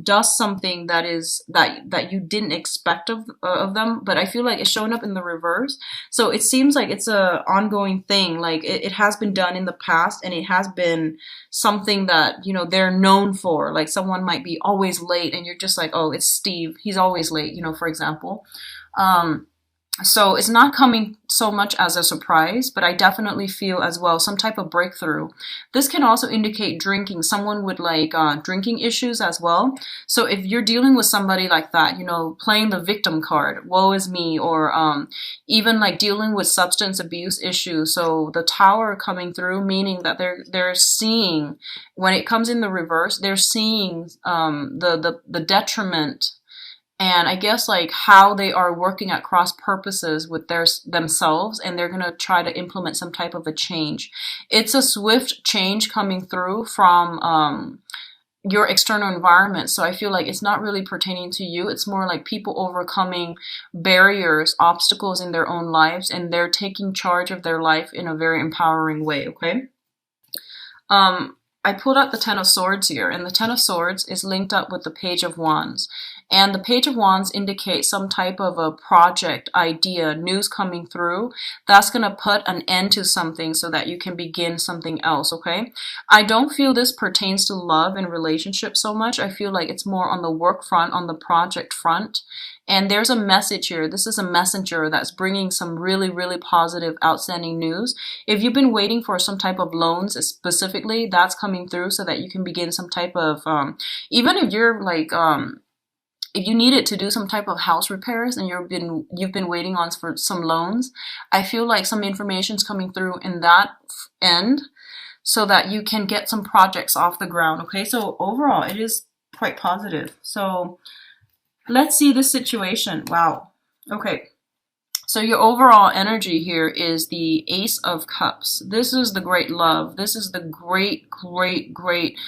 does something that you didn't expect of them, but I feel like it's showing up in the reverse. So it seems like it's a ongoing thing. Like it has been done in the past, and it has been something that, you know, they're known for. Like someone might be always late, and you're just like, oh, it's Steve. He's always late, you know, for example. Um, so it's not coming so much as a surprise, but I definitely feel as well some type of breakthrough. This can also indicate drinking, someone with like drinking issues as well. So if you're dealing with somebody like that, you know, playing the victim card, woe is me, or even like dealing with substance abuse issues. So the tower coming through, meaning that they're seeing, when it comes in the reverse, they're seeing the detriment, and I guess like how they are working at cross purposes with themselves, and they're going to try to implement some type of a change. It's a swift change coming through from your external environment. So I feel like it's not really pertaining to you. It's more like people overcoming barriers, obstacles in their own lives, and they're taking charge of their life in a very empowering way. Okay. I pulled out the Ten of Swords here, and the Ten of Swords is linked up with the Page of Wands. And the Page of Wands indicates some type of a project, idea, news coming through that's going to put an end to something so that you can begin something else, okay? I don't feel this pertains to love and relationships so much. I feel like it's more on the work front, on the project front. And there's a message here. This is a messenger that's bringing some really, really positive, outstanding news. If you've been waiting for some type of loans specifically, that's coming through so that you can begin some type of, even if you're like, if you needed to do some type of house repairs and you've been waiting on for some loans, I feel like some information's coming through in that end so that you can get some projects off the ground. Okay, so overall, it is quite positive. So let's see this situation. Wow. Okay. So your overall energy here is the Ace of Cups. This is the great love. This is the great, great, great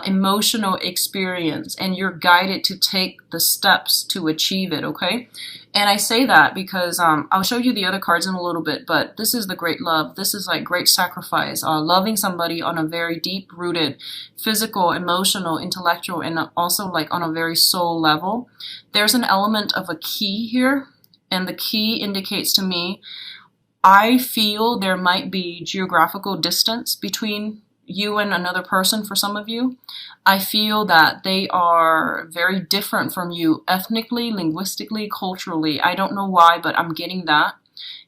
emotional experience, and you're guided to take the steps to achieve it, okay? And I say that because I'll show you the other cards in a little bit, but this is the great love. This is like great sacrifice, loving somebody on a very deep-rooted physical, emotional, intellectual, and also like on a very soul level. There's an element of a key here. And the key indicates to me, I feel there might be geographical distance between you and another person for some of you. I feel that they are very different from you ethnically, linguistically, culturally. I don't know why, but I'm getting that.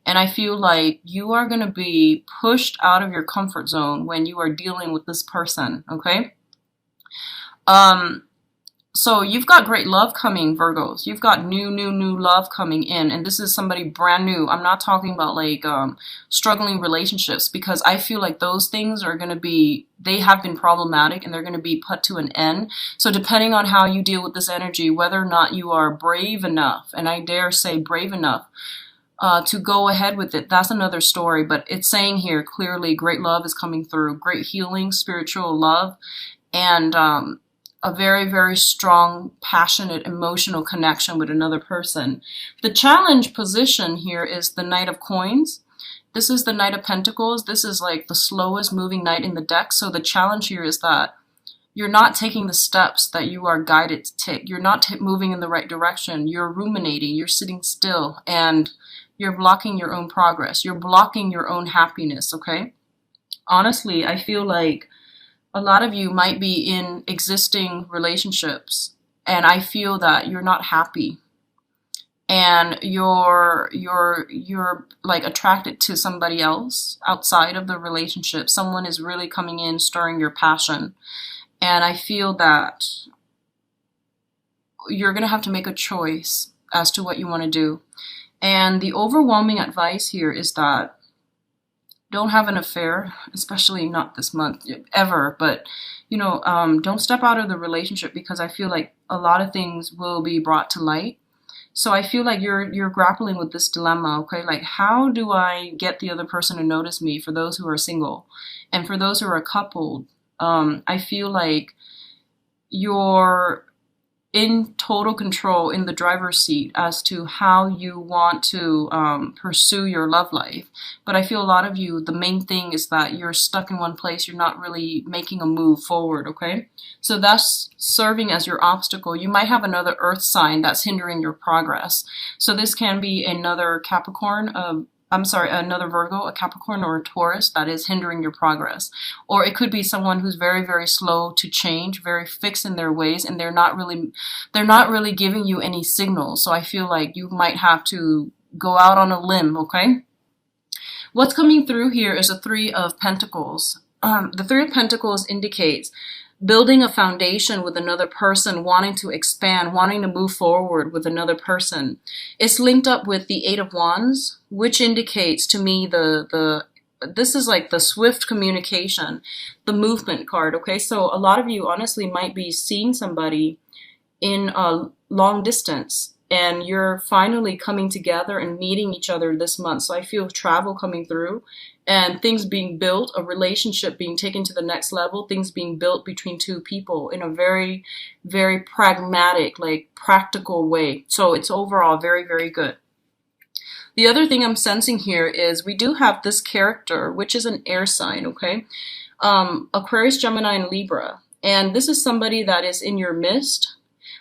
And I feel like you are going to be pushed out of your comfort zone when you are dealing with this person, okay? So you've got great love coming, Virgos. You've got new love coming in. And this is somebody brand new. I'm not talking about like struggling relationships, because I feel like those things are going to be, they have been problematic and they're going to be put to an end. So depending on how you deal with this energy, whether or not you are brave enough, and I dare say brave enough, to go ahead with it, that's another story. But it's saying here clearly great love is coming through, great healing, spiritual love, and a very, very strong, passionate, emotional connection with another person. The challenge position here is the Knight of Coins. This is the Knight of Pentacles. This is like the slowest moving knight in the deck. So the challenge here is that you're not taking the steps that you are guided to take. You're not moving in the right direction. You're ruminating. You're sitting still, and you're blocking your own progress. You're blocking your own happiness, okay? Honestly, I feel like a lot of you might be in existing relationships, and I feel that you're not happy, and you're like attracted to somebody else outside of the relationship. Someone is really coming in, stirring your passion, and I feel that you're going to have to make a choice as to what you want to do. And the overwhelming advice here is that don't have an affair, especially not this month, ever. But, you know, don't step out of the relationship, because I feel like a lot of things will be brought to light. So I feel like you're grappling with this dilemma, okay? Like, how do I get the other person to notice me, for those who are single? And for those who are coupled, I feel like you're in total control in the driver's seat as to how you want to pursue your love life. But I feel a lot of you, the main thing is that you're stuck in one place. You're not really making a move forward, okay? So that's serving as your obstacle. You might have another earth sign that's hindering your progress. So this can be another Capricorn, another Virgo, a Capricorn, or a Taurus that is hindering your progress. Or it could be someone who's very, very slow to change, very fixed in their ways, and they're not really giving you any signals. So I feel like you might have to go out on a limb, okay? What's coming through here is a Three of Pentacles. The Three of Pentacles indicates building a foundation with another person, wanting to expand, wanting to move forward with another person. It's linked up with the Eight of Wands, which indicates to me this is like the swift communication, the movement card, okay? So a lot of you honestly might be seeing somebody in a long distance, and you're finally coming together and meeting each other this month. So I feel travel coming through and things being built, a relationship being taken to the next level, things being built between two people in a very, very pragmatic, like practical way. So it's overall very, very good. The other thing I'm sensing here is we do have this character, which is an air sign, okay? Aquarius, Gemini, and Libra. And this is somebody that is in your midst.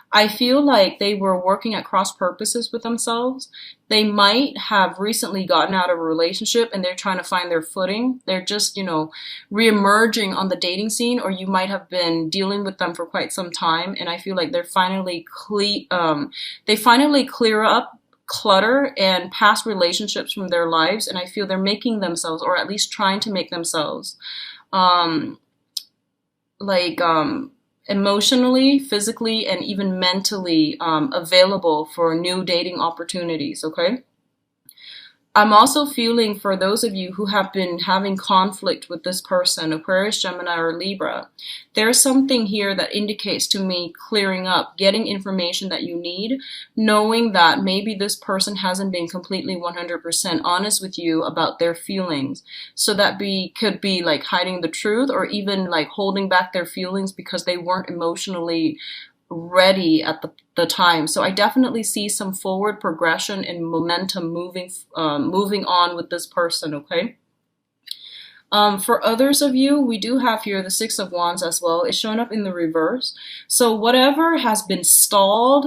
I feel like they were working at cross purposes with themselves. They might have recently gotten out of a relationship and they're trying to find their footing. They're just, re-emerging on the dating scene, or you might have been dealing with them for quite some time. And I feel like they're finally clear up clutter and past relationships from their lives. And I feel they're making themselves, or at least trying to make themselves, emotionally, physically, and even mentally available for new dating opportunities, okay? I'm also feeling for those of you who have been having conflict with this person, Aquarius, Gemini, or Libra, there's something here that indicates to me clearing up, getting information that you need, knowing that maybe this person hasn't been completely 100% honest with you about their feelings. So that could be like hiding the truth, or even like holding back their feelings because they weren't emotionally ready at the time. So I definitely see some forward progression and momentum moving on with this person, okay? For others of you, we do have here the Six of Wands as well. It's showing up in the reverse. So whatever has been stalled,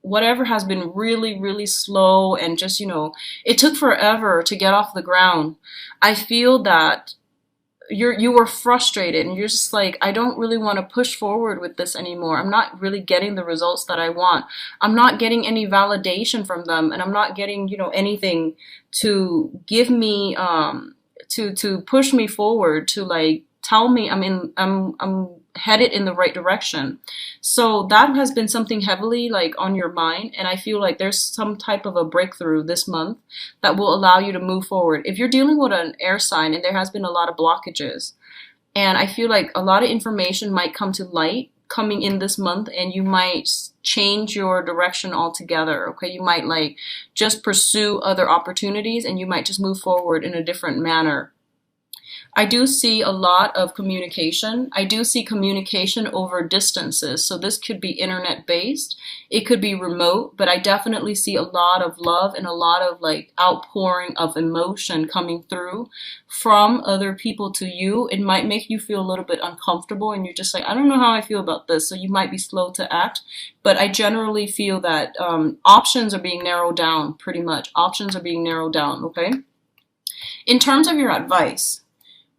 whatever has been really, really slow and just, it took forever to get off the ground. I feel that you were frustrated and you're just like, I don't really want to push forward with this anymore. I'm not really getting the results that I want. I'm not getting any validation from them, and I'm not getting, anything to give me, to push me forward, to like tell me I'm headed in the right direction. So that has been something heavily like on your mind, and I feel like there's some type of a breakthrough this month that will allow you to move forward. If you're dealing with an air sign and there has been a lot of blockages, and I feel like a lot of information might come to light coming in this month, and you might change your direction altogether, okay? You might like just pursue other opportunities, and you might just move forward in a different manner. I do see a lot of communication. I do see communication over distances. So this could be internet based. It could be remote, but I definitely see a lot of love and a lot of like outpouring of emotion coming through from other people to you. It might make you feel a little bit uncomfortable and you're just like, I don't know how I feel about this. So you might be slow to act, but I generally feel that options are being narrowed down pretty much. Options are being narrowed down, okay? In terms of your advice,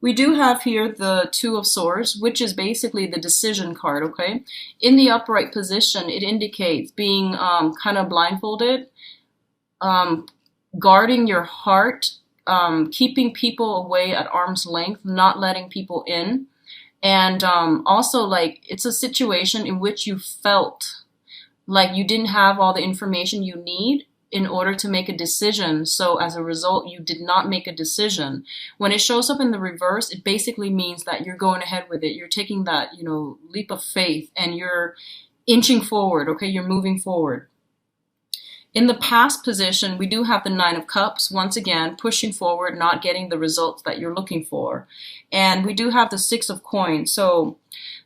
we do have here the Two of Swords, which is basically the decision card, okay? In the upright position, it indicates being kind of blindfolded, guarding your heart, keeping people away at arm's length, not letting people in. And also, like, it's a situation in which you felt like you didn't have all the information you need in order to make a decision. So as a result, you did not make a decision. When it shows up in the reverse, it basically means that you're going ahead with it. You're taking that, leap of faith and you're inching forward, okay? You're moving forward. In the past position, we do have the Nine of Cups, once again, pushing forward, not getting the results that you're looking for. And we do have the Six of Coins. So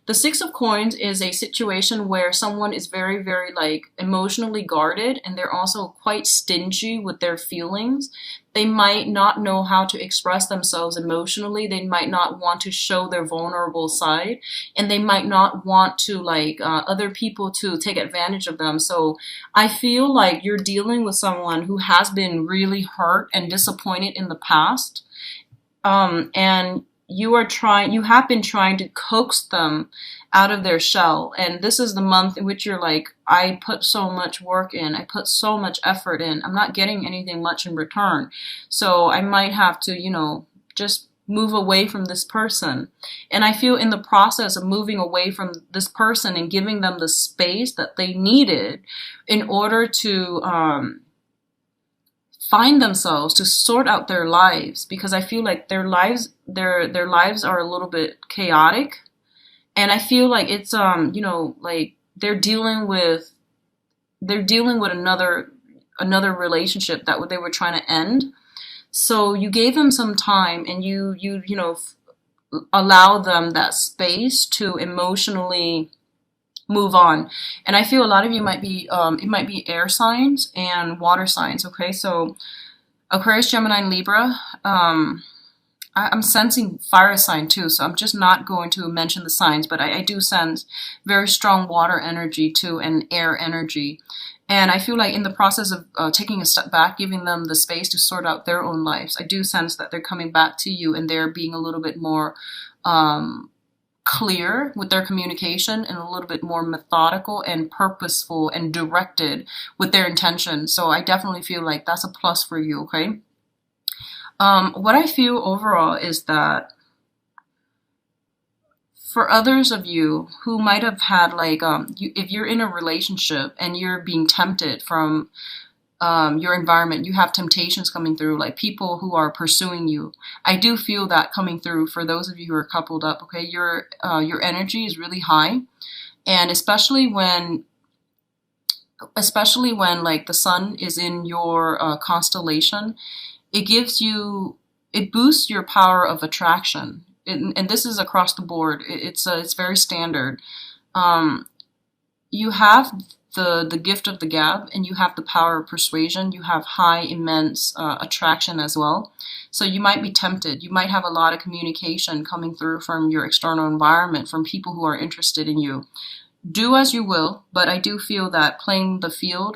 The Six of Coins is a situation where someone is very, very like emotionally guarded, and they're also quite stingy with their feelings. They might not know how to express themselves emotionally. They might not want to show their vulnerable side, and they might not want to like other people to take advantage of them. So I feel like you're dealing with someone who has been really hurt and disappointed in the past, and you have been trying to coax them out of their shell. And this is the month in which you're like, I put so much work in, I put so much effort in, I'm not getting anything much in return. So I might have to, just move away from this person. And I feel in the process of moving away from this person and giving them the space that they needed in order to, find themselves, to sort out their lives, because I feel like their lives are a little bit chaotic, and I feel like it's like they're dealing with another relationship that they were trying to end. So you gave them some time, and allow them that space to emotionally move on. And I feel a lot of you might be it might be air signs and water signs. Okay, so Aquarius, Gemini, and Libra. I'm sensing fire sign too, so I'm just not going to mention the signs, but I do sense very strong water energy too, and air energy. And I feel like in the process of taking a step back, giving them the space to sort out their own lives, I do sense that they're coming back to you, and they're being a little bit more clear with their communication, and a little bit more methodical and purposeful and directed with their intention. So I definitely feel like that's a plus for you, okay? What I feel overall is that for others of you who might have had like, if you're in a relationship and you're being tempted from your environment, you have temptations coming through, like people who are pursuing you. I do feel that coming through for those of you who are coupled up. Okay, your energy is really high, and especially when like the sun is in your constellation, it boosts your power of attraction, and this is across the board. It's very standard. You have the gift of the gab, and you have the power of persuasion. You have high, immense attraction as well. So you might be tempted. You might have a lot of communication coming through from your external environment, from people who are interested in you. Do as you will, but I do feel that playing the field,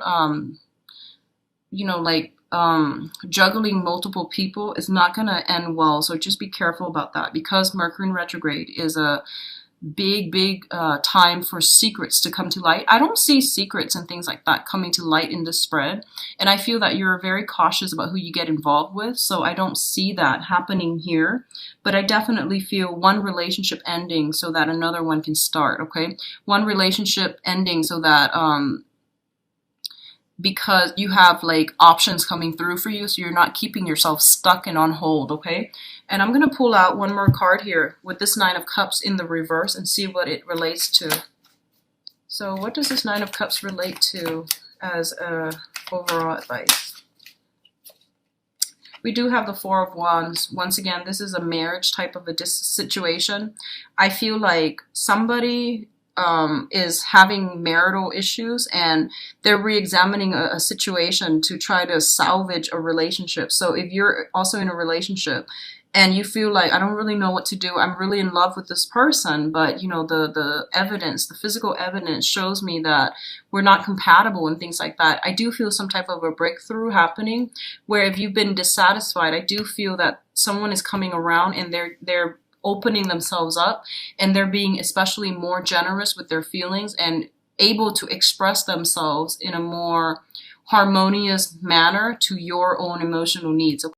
juggling multiple people is not going to end well. So just be careful about that, because Mercury in retrograde is a big time for secrets to come to light. I don't see secrets and things like that coming to light in this spread, and I feel that you're very cautious about who you get involved with, so I don't see that happening here. But I definitely feel one relationship ending so that another one can start. Okay, one relationship ending so that because you have like options coming through for you, so you're not keeping yourself stuck and on hold. Okay, and I'm gonna pull out one more card here with this Nine of Cups in the reverse and see what it relates to. So what does this Nine of Cups relate to as overall advice? We do have the Four of Wands. Once again, this is a marriage type of a situation. I feel like somebody is having marital issues, and they're re-examining a situation to try to salvage a relationship. So if you're also in a relationship and you feel like, I don't really know what to do, I'm really in love with this person, but the evidence, the physical evidence shows me that we're not compatible and things like that, I do feel some type of a breakthrough happening, where if you've been dissatisfied, I do feel that someone is coming around, and they're opening themselves up, and they're being especially more generous with their feelings and able to express themselves in a more harmonious manner to your own emotional needs.